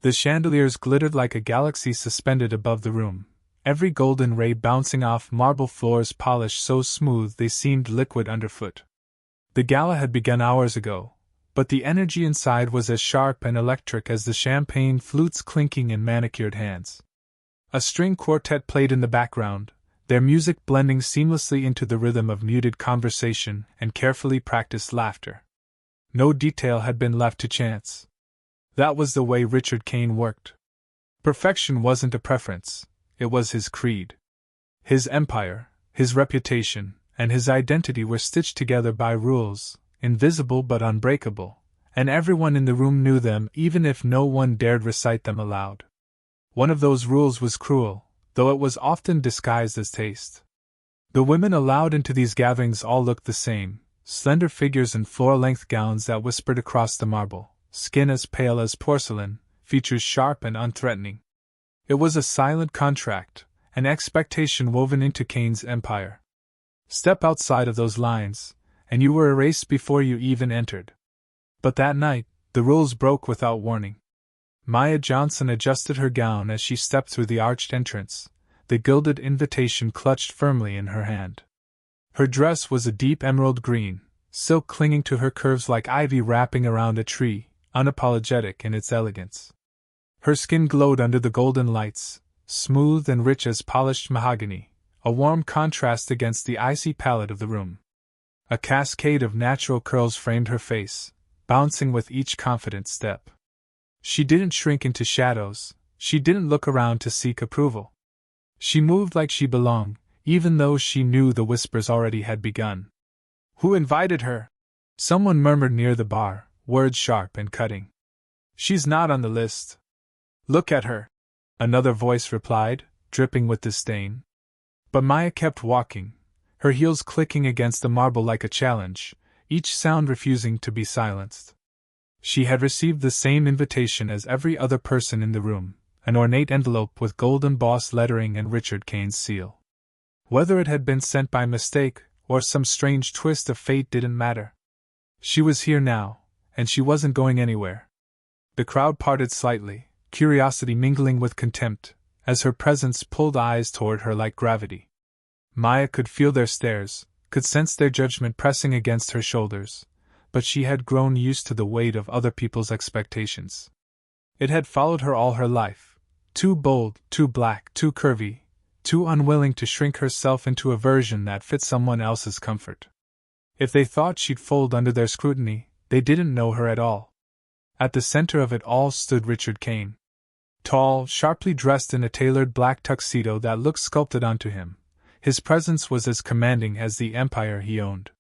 The chandeliers glittered like a galaxy suspended above the room, every golden ray bouncing off marble floors polished so smooth they seemed liquid underfoot. The gala had begun hours ago, but the energy inside was as sharp and electric as the champagne flutes clinking in manicured hands. A string quartet played in the background, their music blending seamlessly into the rhythm of muted conversation and carefully practiced laughter. No detail had been left to chance. That was the way Richard Kane worked. Perfection wasn't a preference, it was his creed. His empire, his reputation, and his identity were stitched together by rules, invisible but unbreakable, and everyone in the room knew them even if no one dared recite them aloud. One of those rules was cruel, though it was often disguised as taste. The women allowed into these gatherings all looked the same, slender figures in floor-length gowns that whispered across the marble, skin as pale as porcelain, features sharp and unthreatening. It was a silent contract, an expectation woven into Kane's empire. Step outside of those lines, and you were erased before you even entered. But that night, the rules broke without warning. Maya Johnson adjusted her gown as she stepped through the arched entrance, the gilded invitation clutched firmly in her hand. Her dress was a deep emerald green, silk clinging to her curves like ivy wrapping around a tree, unapologetic in its elegance. Her skin glowed under the golden lights, smooth and rich as polished mahogany, a warm contrast against the icy pallor of the room. A cascade of natural curls framed her face, bouncing with each confident step. She didn't shrink into shadows, she didn't look around to seek approval. She moved like she belonged, even though she knew the whispers already had begun. "Who invited her?" Someone murmured near the bar, words sharp and cutting. "She's not on the list." "Look at her," another voice replied, dripping with disdain. But Maya kept walking, her heels clicking against the marble like a challenge, each sound refusing to be silenced. She had received the same invitation as every other person in the room, an ornate envelope with gold embossed lettering and Richard Kane's seal. Whether it had been sent by mistake or some strange twist of fate didn't matter. She was here now, and she wasn't going anywhere. The crowd parted slightly, curiosity mingling with contempt, as her presence pulled eyes toward her like gravity. Maya could feel their stares, could sense their judgment pressing against her shoulders, but she had grown used to the weight of other people's expectations. It had followed her all her life, too bold, too black, too curvy, too unwilling to shrink herself into a version that fit someone else's comfort. If they thought she'd fold under their scrutiny, they didn't know her at all. At the center of it all stood Richard Kane. Tall, sharply dressed in a tailored black tuxedo that looked sculpted onto him, his presence was as commanding as the empire he owned.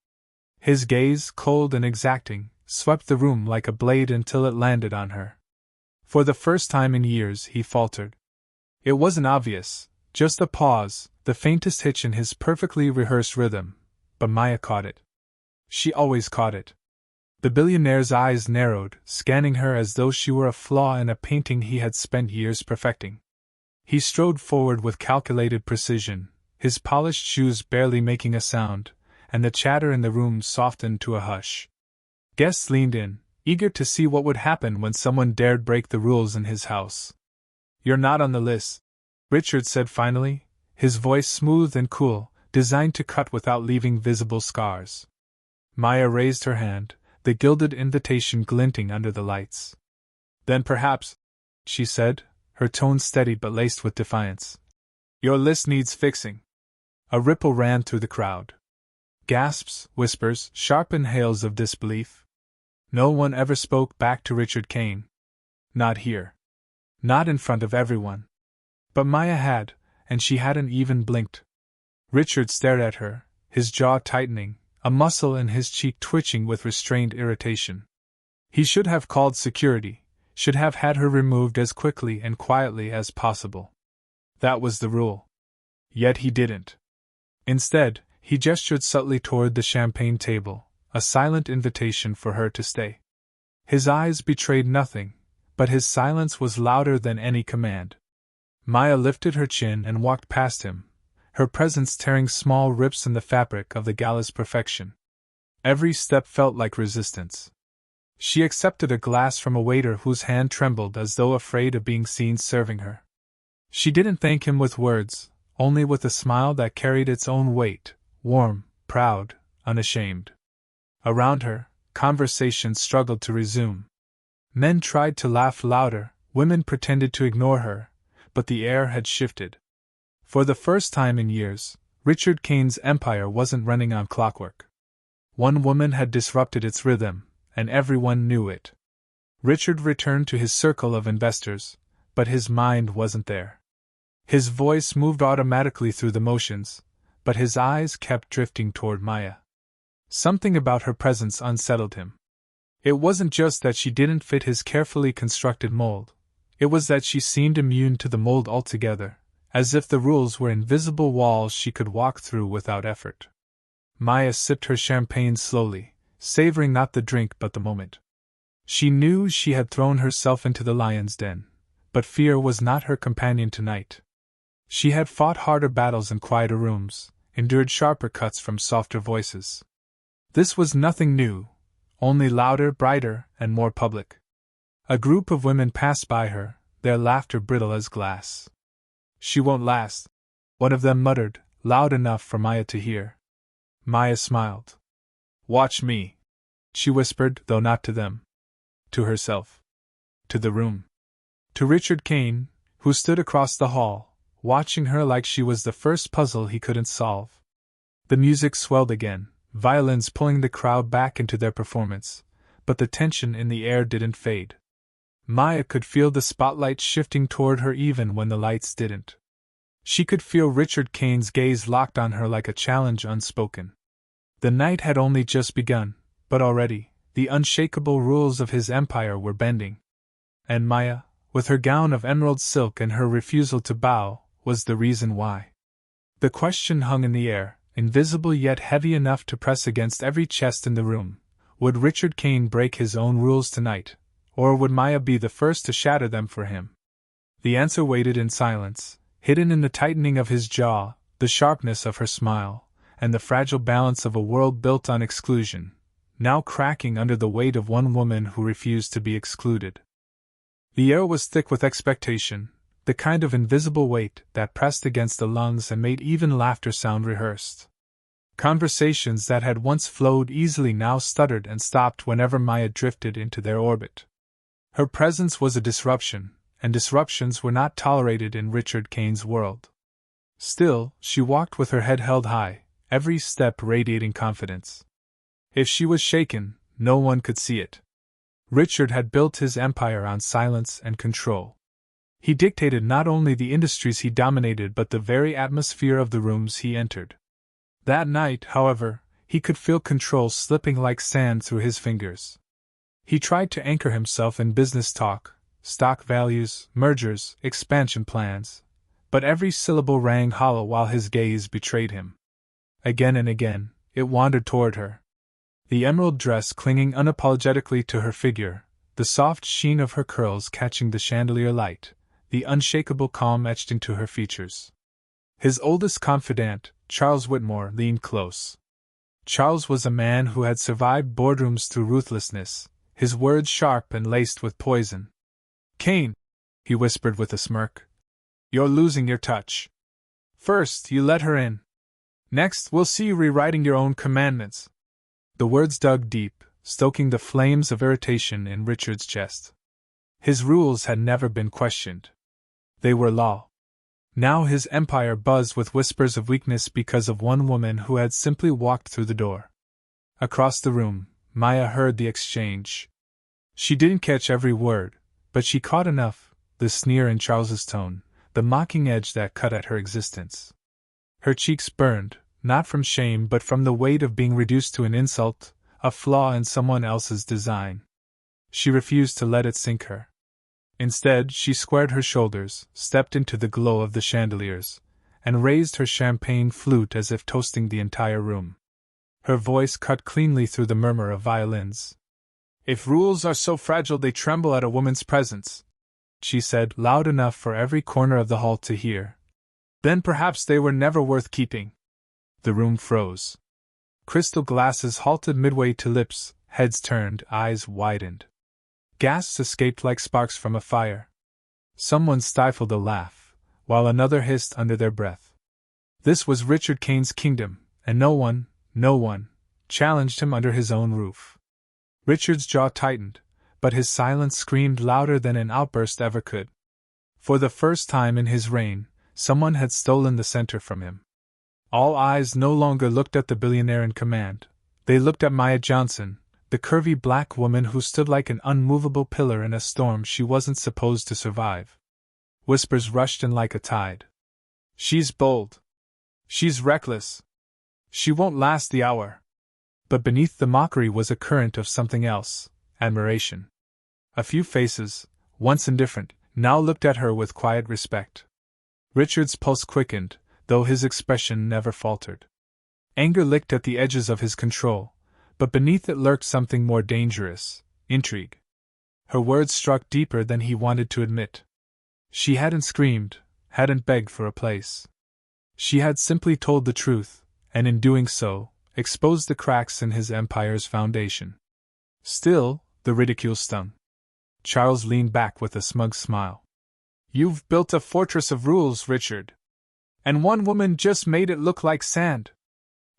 His gaze, cold and exacting, swept the room like a blade until it landed on her. For the first time in years, he faltered. It wasn't obvious, just a pause, the faintest hitch in his perfectly rehearsed rhythm, but Maya caught it. She always caught it. The billionaire's eyes narrowed, scanning her as though she were a flaw in a painting he had spent years perfecting. He strode forward with calculated precision, his polished shoes barely making a sound, and the chatter in the room softened to a hush. Guests leaned in, eager to see what would happen when someone dared break the rules in his house. "You're not on the list," Richard said finally, his voice smooth and cool, designed to cut without leaving visible scars. Maya raised her hand, the gilded invitation glinting under the lights. "Then perhaps," she said, her tone steady but laced with defiance, "your list needs fixing." A ripple ran through the crowd. Gasps, whispers, sharp inhales of disbelief. No one ever spoke back to Richard Kane. Not here. Not in front of everyone. But Maya had, and she hadn't even blinked. Richard stared at her, his jaw tightening, a muscle in his cheek twitching with restrained irritation. He should have called security, should have had her removed as quickly and quietly as possible. That was the rule. Yet he didn't. Instead, he gestured subtly toward the champagne table, a silent invitation for her to stay. His eyes betrayed nothing, but his silence was louder than any command. Maya lifted her chin and walked past him, her presence tearing small rips in the fabric of the gala's perfection. Every step felt like resistance. She accepted a glass from a waiter whose hand trembled as though afraid of being seen serving her. She didn't thank him with words, only with a smile that carried its own weight, warm, proud, unashamed. Around her, conversation struggled to resume. Men tried to laugh louder, women pretended to ignore her, but the air had shifted. For the first time in years, Richard Kane's empire wasn't running on clockwork. One woman had disrupted its rhythm, and everyone knew it. Richard returned to his circle of investors, but his mind wasn't there. His voice moved automatically through the motions, but his eyes kept drifting toward Maya. Something about her presence unsettled him. It wasn't just that she didn't fit his carefully constructed mold, it was that she seemed immune to the mold altogether, as if the rules were invisible walls she could walk through without effort. Maya sipped her champagne slowly, savoring not the drink but the moment. She knew she had thrown herself into the lion's den, but fear was not her companion tonight. She had fought harder battles in quieter rooms, endured sharper cuts from softer voices. This was nothing new, only louder, brighter, and more public. A group of women passed by her, their laughter brittle as glass. "She won't last," one of them muttered, loud enough for Maya to hear. Maya smiled. "Watch me," she whispered, though not to them. To herself. To the room. To Richard Kane, who stood across the hall, watching her like she was the first puzzle he couldn't solve. The music swelled again, violins pulling the crowd back into their performance, but the tension in the air didn't fade. Maya could feel the spotlight shifting toward her even when the lights didn't. She could feel Richard Kane's gaze locked on her like a challenge unspoken. The night had only just begun, but already, the unshakable rules of his empire were bending. And Maya, with her gown of emerald silk and her refusal to bow, was the reason why. The question hung in the air, invisible yet heavy enough to press against every chest in the room. Would Richard Kane break his own rules tonight, or would Maya be the first to shatter them for him? The answer waited in silence, hidden in the tightening of his jaw, the sharpness of her smile, and the fragile balance of a world built on exclusion, now cracking under the weight of one woman who refused to be excluded. The air was thick with expectation, the kind of invisible weight that pressed against the lungs and made even laughter sound rehearsed. Conversations that had once flowed easily now stuttered and stopped whenever Maya drifted into their orbit. Her presence was a disruption, and disruptions were not tolerated in Richard Kane's world. Still, she walked with her head held high, every step radiating confidence. If she was shaken, no one could see it. Richard had built his empire on silence and control. He dictated not only the industries he dominated but the very atmosphere of the rooms he entered. That night, however, he could feel control slipping like sand through his fingers. He tried to anchor himself in business talk, stock values, mergers, expansion plans, but every syllable rang hollow while his gaze betrayed him. Again and again, it wandered toward her. The emerald dress clinging unapologetically to her figure, the soft sheen of her curls catching the chandelier light, the unshakable calm etched into her features. His oldest confidant, Charles Whitmore, leaned close. Charles was a man who had survived boardrooms through ruthlessness, his words sharp and laced with poison. "Kane," he whispered with a smirk, "you're losing your touch. First, you let her in. Next, we'll see you rewriting your own commandments." The words dug deep, stoking the flames of irritation in Richard's chest. His rules had never been questioned. They were law. Now his empire buzzed with whispers of weakness because of one woman who had simply walked through the door. Across the room, Maya heard the exchange. She didn't catch every word, but she caught enough, the sneer in Charles's tone, the mocking edge that cut at her existence. Her cheeks burned, not from shame but from the weight of being reduced to an insult, a flaw in someone else's design. She refused to let it sink her. Instead, she squared her shoulders, stepped into the glow of the chandeliers, and raised her champagne flute as if toasting the entire room. Her voice cut cleanly through the murmur of violins. "If rules are so fragile they tremble at a woman's presence," she said, loud enough for every corner of the hall to hear, "then perhaps they were never worth keeping." The room froze. Crystal glasses halted midway to lips, heads turned, eyes widened. Gasps escaped like sparks from a fire. Someone stifled a laugh, while another hissed under their breath. This was Richard Kane's kingdom, and no one, challenged him under his own roof. Richard's jaw tightened, but his silence screamed louder than an outburst ever could. For the first time in his reign, someone had stolen the center from him. All eyes no longer looked at the billionaire in command. They looked at Maya Johnson, the curvy black woman who stood like an unmovable pillar in a storm she wasn't supposed to survive. Whispers rushed in like a tide. "She's bold. She's reckless. She won't last the hour." But beneath the mockery was a current of something else, admiration. A few faces, once indifferent, now looked at her with quiet respect. Richard's pulse quickened, though his expression never faltered. Anger licked at the edges of his control, but beneath it lurked something more dangerous: intrigue. Her words struck deeper than he wanted to admit. She hadn't screamed, hadn't begged for a place. She had simply told the truth, and in doing so, exposed the cracks in his empire's foundation. Still, the ridicule stung. Charles leaned back with a smug smile. "You've built a fortress of rules, Richard. And one woman just made it look like sand."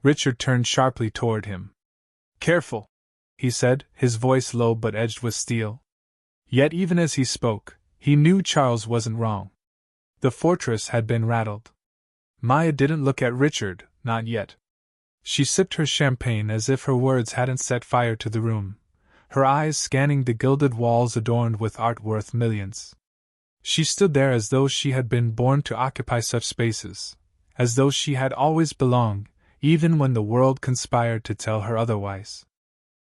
Richard turned sharply toward him. "Careful," he said, his voice low but edged with steel. Yet even as he spoke, he knew Charles wasn't wrong. The fortress had been rattled. Maya didn't look at Richard, not yet. She sipped her champagne as if her words hadn't set fire to the room, her eyes scanning the gilded walls adorned with art worth millions. She stood there as though she had been born to occupy such spaces, as though she had always belonged, even when the world conspired to tell her otherwise.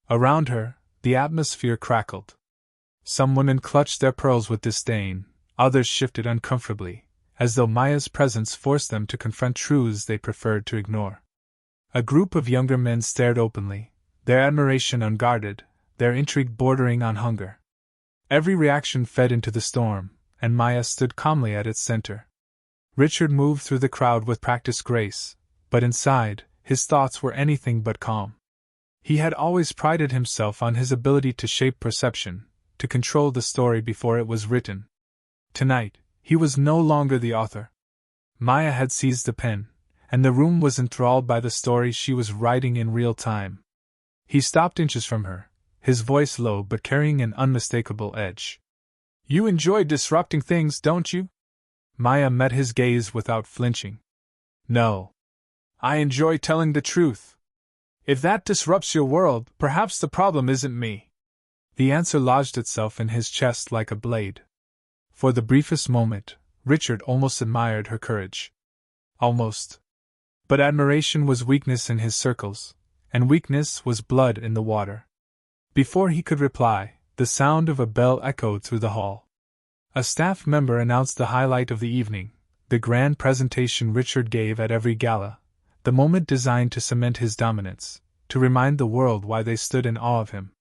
Around her, the atmosphere crackled. Some women clutched their pearls with disdain, others shifted uncomfortably, as though Maya's presence forced them to confront truths they preferred to ignore. A group of younger men stared openly, their admiration unguarded, their intrigue bordering on hunger. Every reaction fed into the storm, and Maya stood calmly at its center. Richard moved through the crowd with practiced grace, but inside, his thoughts were anything but calm. He had always prided himself on his ability to shape perception, to control the story before it was written. Tonight, he was no longer the author. Maya had seized the pen, and the room was enthralled by the story she was writing in real time. He stopped inches from her, his voice low but carrying an unmistakable edge. "You enjoy disrupting things, don't you?" Maya met his gaze without flinching. "No. I enjoy telling the truth. If that disrupts your world, perhaps the problem isn't me." The answer lodged itself in his chest like a blade. For the briefest moment, Richard almost admired her courage. Almost. But admiration was weakness in his circles, and weakness was blood in the water. Before he could reply, the sound of a bell echoed through the hall. A staff member announced the highlight of the evening, the grand presentation Richard gave at every gala, the moment designed to cement his dominance, to remind the world why they stood in awe of him.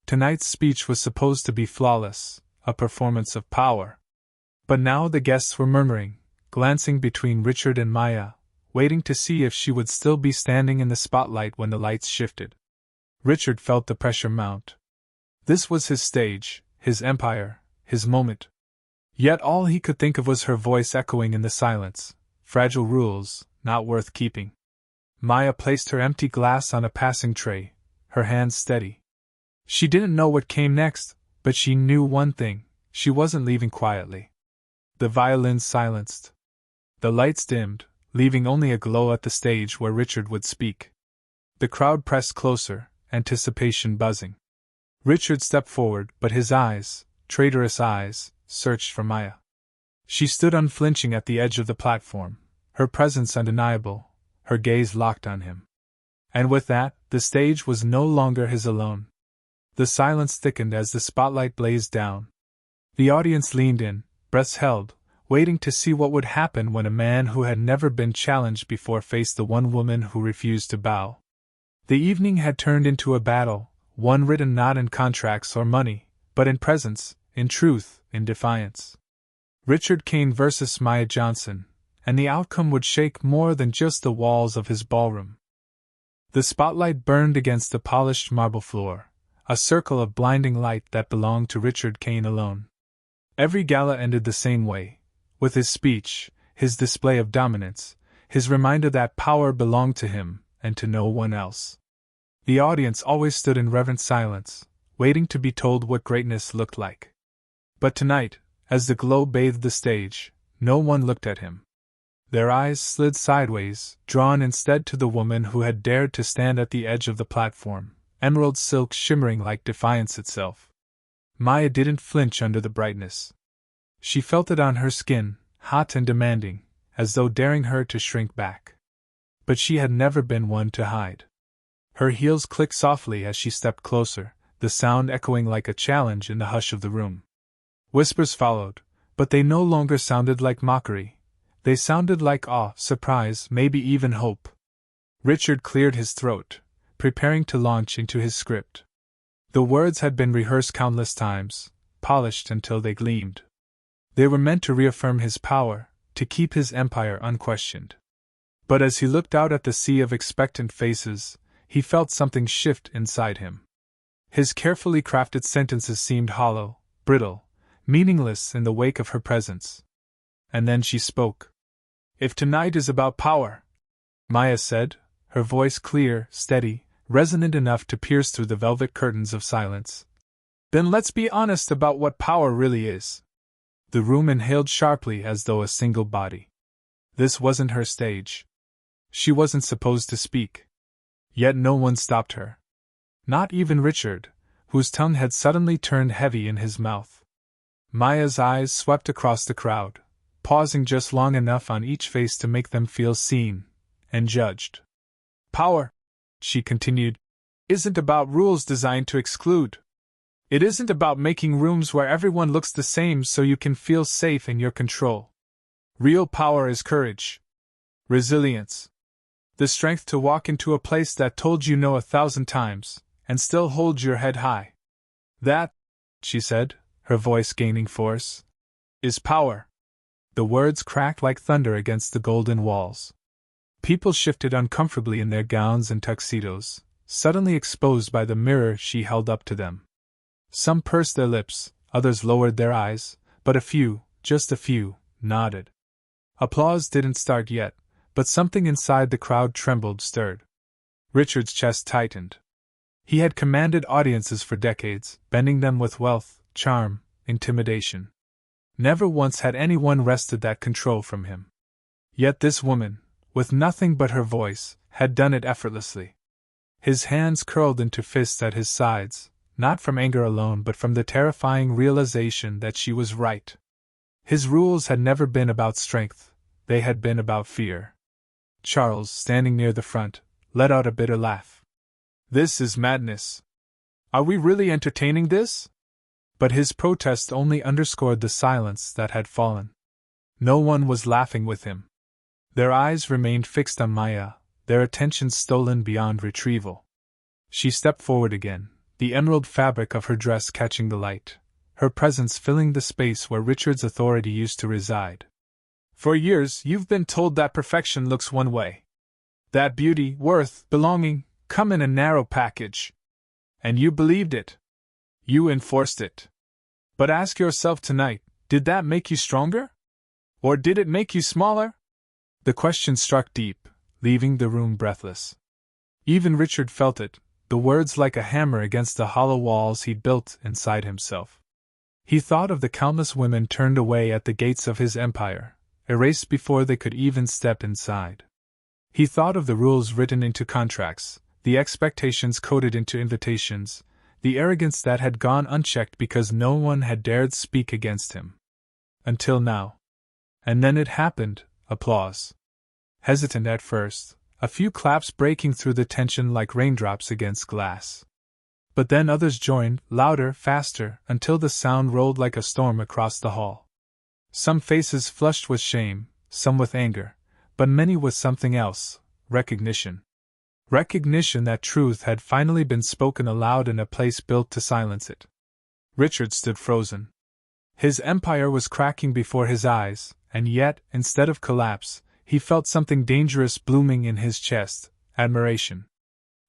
Tonight's speech was supposed to be flawless, a performance of power. But now the guests were murmuring, glancing between Richard and Maya, waiting to see if she would still be standing in the spotlight when the lights shifted. Richard felt the pressure mount. This was his stage, his empire, his moment. Yet all he could think of was her voice echoing in the silence, fragile rules, not worth keeping. Maya placed her empty glass on a passing tray, her hands steady. She didn't know what came next, but she knew one thing: she wasn't leaving quietly. The violins silenced. The lights dimmed, leaving only a glow at the stage where Richard would speak. The crowd pressed closer, anticipation buzzing. Richard stepped forward, but his eyes, traitorous eyes, searched for Maya. She stood unflinching at the edge of the platform, her presence undeniable, her gaze locked on him. And with that, the stage was no longer his alone. The silence thickened as the spotlight blazed down. The audience leaned in, breaths held, waiting to see what would happen when a man who had never been challenged before faced the one woman who refused to bow. The evening had turned into a battle, one written not in contracts or money, but in presence, in truth, in defiance. Richard Kane versus Maya Johnson, and the outcome would shake more than just the walls of his ballroom. The spotlight burned against the polished marble floor, a circle of blinding light that belonged to Richard Kane alone. Every gala ended the same way, with his speech, his display of dominance, his reminder that power belonged to him and to no one else. The audience always stood in reverent silence, waiting to be told what greatness looked like. But tonight, as the glow bathed the stage, no one looked at him. Their eyes slid sideways, drawn instead to the woman who had dared to stand at the edge of the platform, emerald silk shimmering like defiance itself. Maya didn't flinch under the brightness. She felt it on her skin, hot and demanding, as though daring her to shrink back. But she had never been one to hide. Her heels clicked softly as she stepped closer, the sound echoing like a challenge in the hush of the room. Whispers followed, but they no longer sounded like mockery. They sounded like awe, surprise, maybe even hope. Richard cleared his throat, preparing to launch into his script. The words had been rehearsed countless times, polished until they gleamed. They were meant to reaffirm his power, to keep his empire unquestioned. But as he looked out at the sea of expectant faces, he felt something shift inside him. His carefully crafted sentences seemed hollow, brittle, meaningless in the wake of her presence. And then she spoke. "If tonight is about power," Maya said, her voice clear, steady, resonant enough to pierce through the velvet curtains of silence, "then let's be honest about what power really is." The room inhaled sharply as though a single body. This wasn't her stage. She wasn't supposed to speak. Yet no one stopped her. Not even Richard, whose tongue had suddenly turned heavy in his mouth. Maya's eyes swept across the crowd, pausing just long enough on each face to make them feel seen and judged. "Power," she continued, "isn't about rules designed to exclude. It isn't about making rooms where everyone looks the same so you can feel safe in your control. Real power is courage, resilience, the strength to walk into a place that told you no 1,000 times, and still hold your head high. That," she said, her voice gaining force, "is power." The words cracked like thunder against the golden walls. People shifted uncomfortably in their gowns and tuxedos, suddenly exposed by the mirror she held up to them. Some pursed their lips, others lowered their eyes, but a few, just a few, nodded. Applause didn't start yet, but something inside the crowd trembled, stirred. Richard's chest tightened. He had commanded audiences for decades, bending them with wealth, charm, intimidation. Never once had anyone wrested that control from him. Yet this woman, with nothing but her voice, had done it effortlessly. His hands curled into fists at his sides, not from anger alone but from the terrifying realization that she was right. His rules had never been about strength, they had been about fear. Charles, standing near the front, let out a bitter laugh. "This is madness. Are we really entertaining this?" But his protest only underscored the silence that had fallen. No one was laughing with him. Their eyes remained fixed on Maya, their attention stolen beyond retrieval. She stepped forward again, the emerald fabric of her dress catching the light, her presence filling the space where Richard's authority used to reside. "For years you've been told that perfection looks one way. That beauty, worth, belonging, come in a narrow package. And you believed it. You enforced it. But ask yourself tonight, did that make you stronger? Or did it make you smaller?" The question struck deep, leaving the room breathless. Even Richard felt it, the words like a hammer against the hollow walls he'd built inside himself. He thought of the countless women turned away at the gates of his empire, erased before they could even step inside. He thought of the rules written into contracts, the expectations coded into invitations, the arrogance that had gone unchecked because no one had dared speak against him. Until now. And then it happened, applause. Hesitant at first, a few claps breaking through the tension like raindrops against glass. But then others joined, louder, faster, until the sound rolled like a storm across the hall. Some faces flushed with shame, some with anger, but many with something else, recognition. Recognition that truth had finally been spoken aloud in a place built to silence it. Richard stood frozen. His empire was cracking before his eyes, and yet, instead of collapse, he felt something dangerous blooming in his chest, admiration.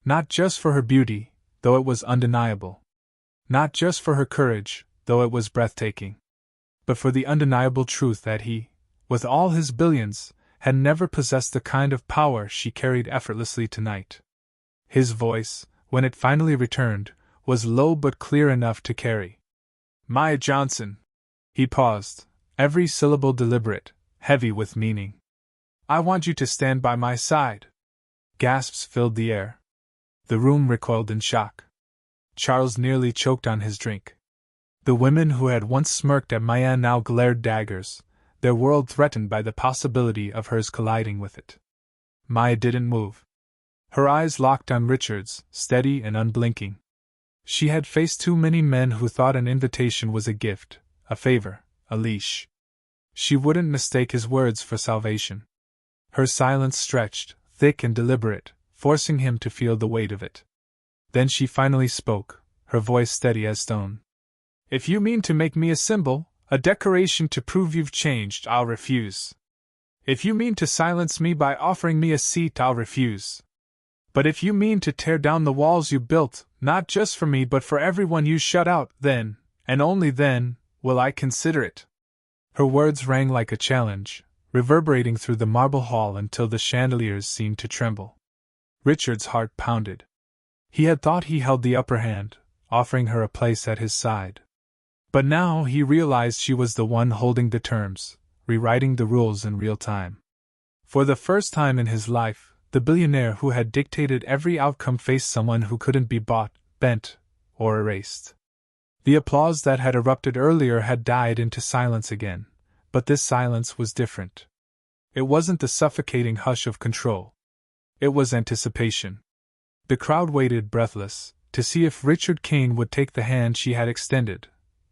Not just for her beauty, though it was undeniable, Not just for her courage, though it was breathtaking, but for the undeniable truth that he, with all his billions, had never possessed the kind of power she carried effortlessly tonight. His voice, when it finally returned, was low but clear enough to carry. "Maya Johnson." He paused, every syllable deliberate, heavy with meaning. "I want you to stand by my side." Gasps filled the air. The room recoiled in shock. Charles nearly choked on his drink. The women who had once smirked at Maya now glared daggers, their world threatened by the possibility of hers colliding with it. Maya didn't move. Her eyes locked on Richard's, steady and unblinking. She had faced too many men who thought an invitation was a gift, a favor, a leash. She wouldn't mistake his words for salvation. Her silence stretched, thick and deliberate, forcing him to feel the weight of it. Then she finally spoke, her voice steady as stone. "If you mean to make me a symbol, a decoration to prove you've changed, I'll refuse. If you mean to silence me by offering me a seat, I'll refuse. But if you mean to tear down the walls you built, not just for me but for everyone you shut out, then, and only then, will I consider it." Her words rang like a challenge, reverberating through the marble hall until the chandeliers seemed to tremble. Richard's heart pounded. He had thought he held the upper hand, offering her a place at his side. But now he realized she was the one holding the terms, rewriting the rules in real time. For the first time in his life, the billionaire who had dictated every outcome faced someone who couldn't be bought, bent, or erased. The applause that had erupted earlier had died into silence again, but this silence was different. It wasn't the suffocating hush of control. It was anticipation. The crowd waited breathless, to see if Richard Kane would take the hand she had extended,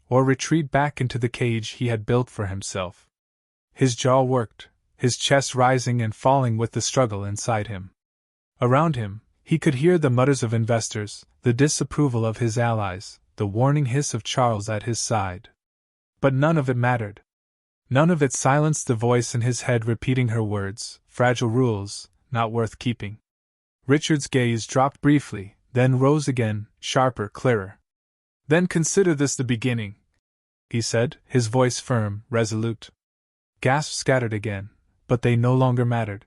or retreat back into the cage he had built for himself. His jaw worked, his chest rising and falling with the struggle inside him. Around him, he could hear the mutters of investors, the disapproval of his allies, the warning hiss of Charles at his side. But none of it mattered. None of it silenced the voice in his head repeating her words, fragile rules, not worth keeping. Richard's gaze dropped briefly, then rose again, sharper, clearer. "Then consider this the beginning," he said, his voice firm, resolute. Gasps scattered again, but they no longer mattered.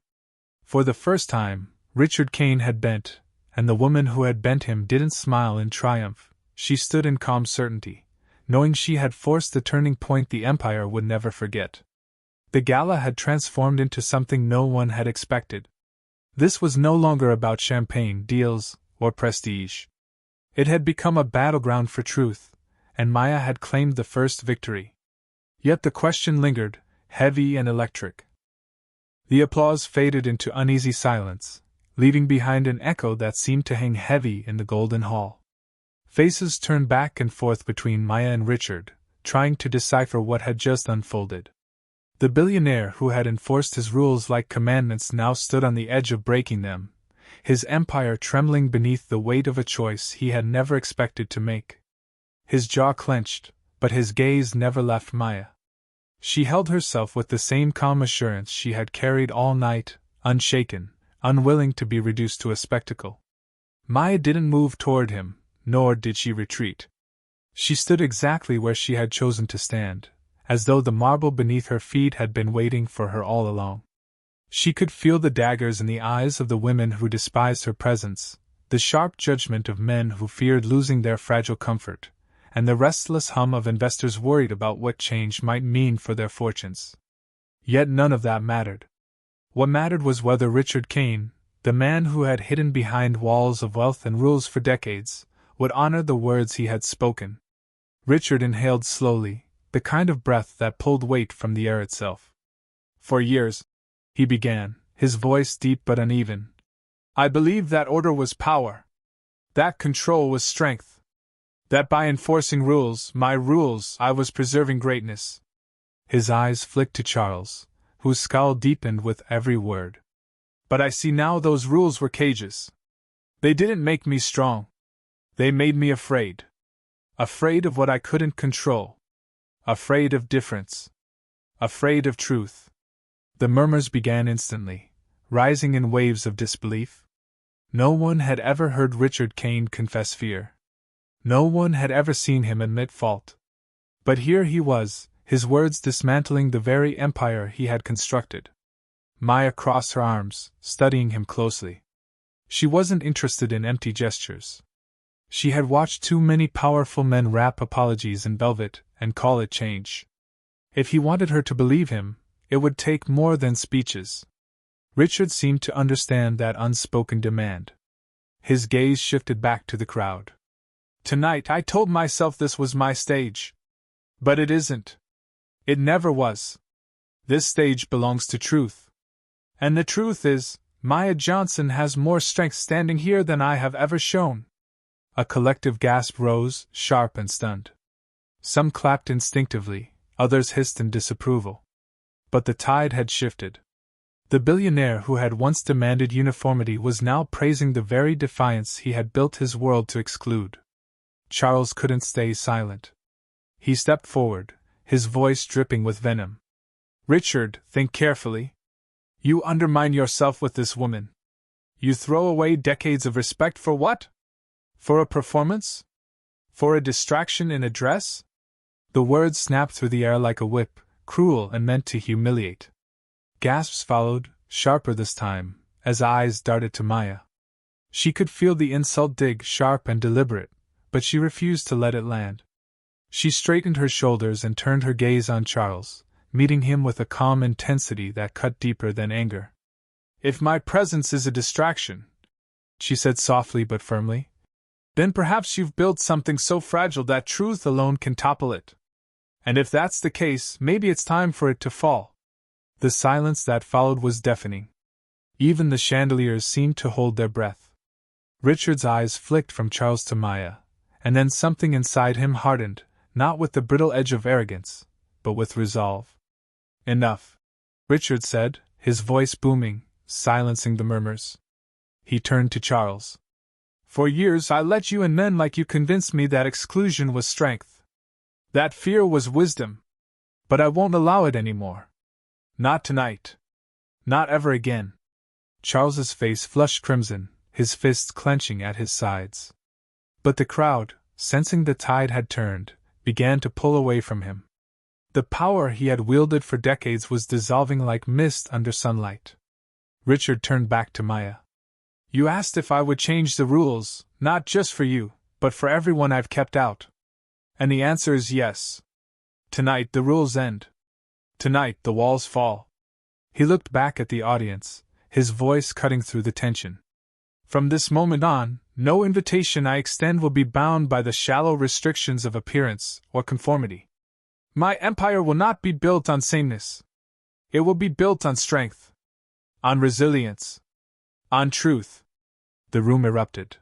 For the first time, Richard Kane had bent, and the woman who had bent him didn't smile in triumph. She stood in calm certainty, knowing she had forced the turning point the Empire would never forget. The gala had transformed into something no one had expected. This was no longer about champagne, deals, or prestige. It had become a battleground for truth, and Maya had claimed the first victory. Yet the question lingered, heavy and electric. The applause faded into uneasy silence, leaving behind an echo that seemed to hang heavy in the golden hall. Faces turned back and forth between Maya and Richard, trying to decipher what had just unfolded. The billionaire who had enforced his rules like commandments now stood on the edge of breaking them, his empire trembling beneath the weight of a choice he had never expected to make. His jaw clenched, but his gaze never left Maya. She held herself with the same calm assurance she had carried all night, unshaken, unwilling to be reduced to a spectacle. Maya didn't move toward him, nor did she retreat. She stood exactly where she had chosen to stand, as though the marble beneath her feet had been waiting for her all along. She could feel the daggers in the eyes of the women who despised her presence, the sharp judgment of men who feared losing their fragile comfort, and the restless hum of investors worried about what change might mean for their fortunes. Yet none of that mattered. What mattered was whether Richard Kane, the man who had hidden behind walls of wealth and rules for decades, would honor the words he had spoken. Richard inhaled slowly, the kind of breath that pulled weight from the air itself. "For years," he began, his voice deep but uneven, "I believed that order was power. That control was strength. That by enforcing rules, my rules, I was preserving greatness." His eyes flicked to Charles, whose scowl deepened with every word. "But I see now those rules were cages. They didn't make me strong. They made me afraid. Afraid of what I couldn't control. Afraid of difference. Afraid of truth." The murmurs began instantly, rising in waves of disbelief. No one had ever heard Richard Kane confess fear. No one had ever seen him admit fault. But here he was, his words dismantling the very empire he had constructed. Maya crossed her arms, studying him closely. She wasn't interested in empty gestures. She had watched too many powerful men wrap apologies in velvet and call it change. If he wanted her to believe him, it would take more than speeches. Richard seemed to understand that unspoken demand. His gaze shifted back to the crowd. Tonight I told myself this was my stage. But it isn't. It never was. This stage belongs to truth. And the truth is, Maya Johnson has more strength standing here than I have ever shown. A collective gasp rose, sharp and stunned. Some clapped instinctively, others hissed in disapproval. But the tide had shifted. The billionaire who had once demanded uniformity was now praising the very defiance he had built his world to exclude. Charles couldn't stay silent. He stepped forward, his voice dripping with venom. Richard, think carefully. You undermine yourself with this woman. You throw away decades of respect for what? For a performance? For a distraction in a dress? The words snapped through the air like a whip, cruel and meant to humiliate. Gasps followed, sharper this time, as eyes darted to Maya. She could feel the insult dig sharp and deliberate, but she refused to let it land. She straightened her shoulders and turned her gaze on Charles, meeting him with a calm intensity that cut deeper than anger. If my presence is a distraction, she said softly but firmly, then perhaps you've built something so fragile that truth alone can topple it. And if that's the case, maybe it's time for it to fall. The silence that followed was deafening. Even the chandeliers seemed to hold their breath. Richard's eyes flicked from Charles to Maya, and then something inside him hardened, not with the brittle edge of arrogance, but with resolve. Enough, Richard said, his voice booming, silencing the murmurs. He turned to Charles. For years I let you and men like you convince me that exclusion was strength. That fear was wisdom. But I won't allow it anymore. Not tonight. Not ever again. Charles's face flushed crimson, his fists clenching at his sides. But the crowd, sensing the tide had turned, began to pull away from him. The power he had wielded for decades was dissolving like mist under sunlight. Richard turned back to Maya. You asked if I would change the rules, not just for you, but for everyone I've kept out. And the answer is yes. Tonight the rules end. Tonight the walls fall. He looked back at the audience, his voice cutting through the tension. From this moment on, no invitation I extend will be bound by the shallow restrictions of appearance or conformity. My empire will not be built on sameness. It will be built on strength. On resilience. On truth. The room erupted.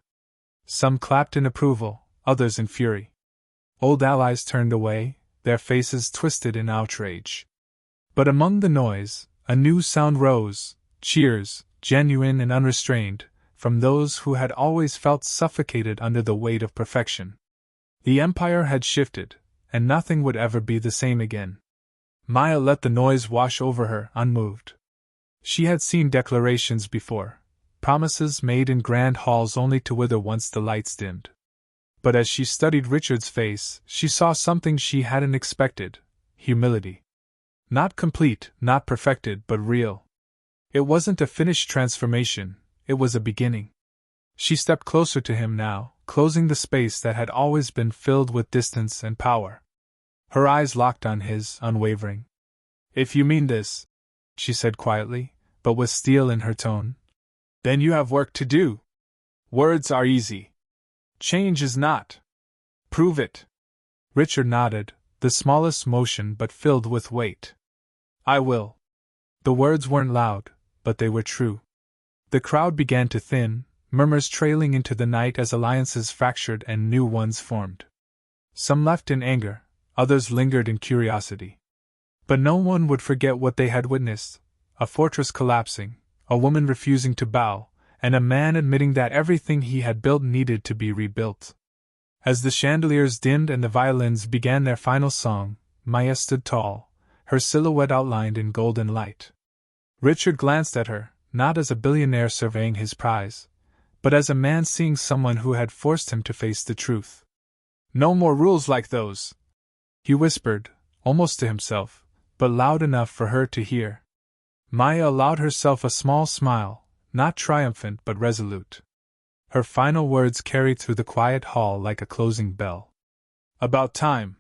Some clapped in approval, others in fury. Old allies turned away, their faces twisted in outrage. But among the noise, a new sound rose, cheers, genuine and unrestrained, from those who had always felt suffocated under the weight of perfection. The empire had shifted, and nothing would ever be the same again. Maya let the noise wash over her, unmoved. She had seen declarations before, promises made in grand halls only to wither once the lights dimmed. But as she studied Richard's face, she saw something she hadn't expected: humility. Not complete, not perfected, but real. It wasn't a finished transformation, it was a beginning. She stepped closer to him now, closing the space that had always been filled with distance and power. Her eyes locked on his, unwavering. If you mean this, she said quietly, but with steel in her tone, then you have work to do. Words are easy. Change is not. Prove it. Richard nodded, the smallest motion but filled with weight. I will. The words weren't loud, but they were true. The crowd began to thin, murmurs trailing into the night as alliances fractured and new ones formed. Some left in anger, others lingered in curiosity. But no one would forget what they had witnessed: a fortress collapsing, a woman refusing to bow, and a man admitting that everything he had built needed to be rebuilt. As the chandeliers dimmed and the violins began their final song, Maya stood tall, her silhouette outlined in golden light. Richard glanced at her, not as a billionaire surveying his prize, but as a man seeing someone who had forced him to face the truth. No more rules like those, he whispered, almost to himself, but loud enough for her to hear. Maya allowed herself a small smile, not triumphant but resolute. Her final words carried through the quiet hall like a closing bell. About time.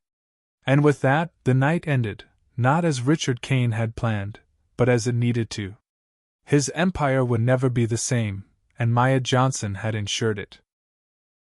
And with that, the night ended, not as Richard Kane had planned, but as it needed to. His empire would never be the same, and Maya Johnson had ensured it.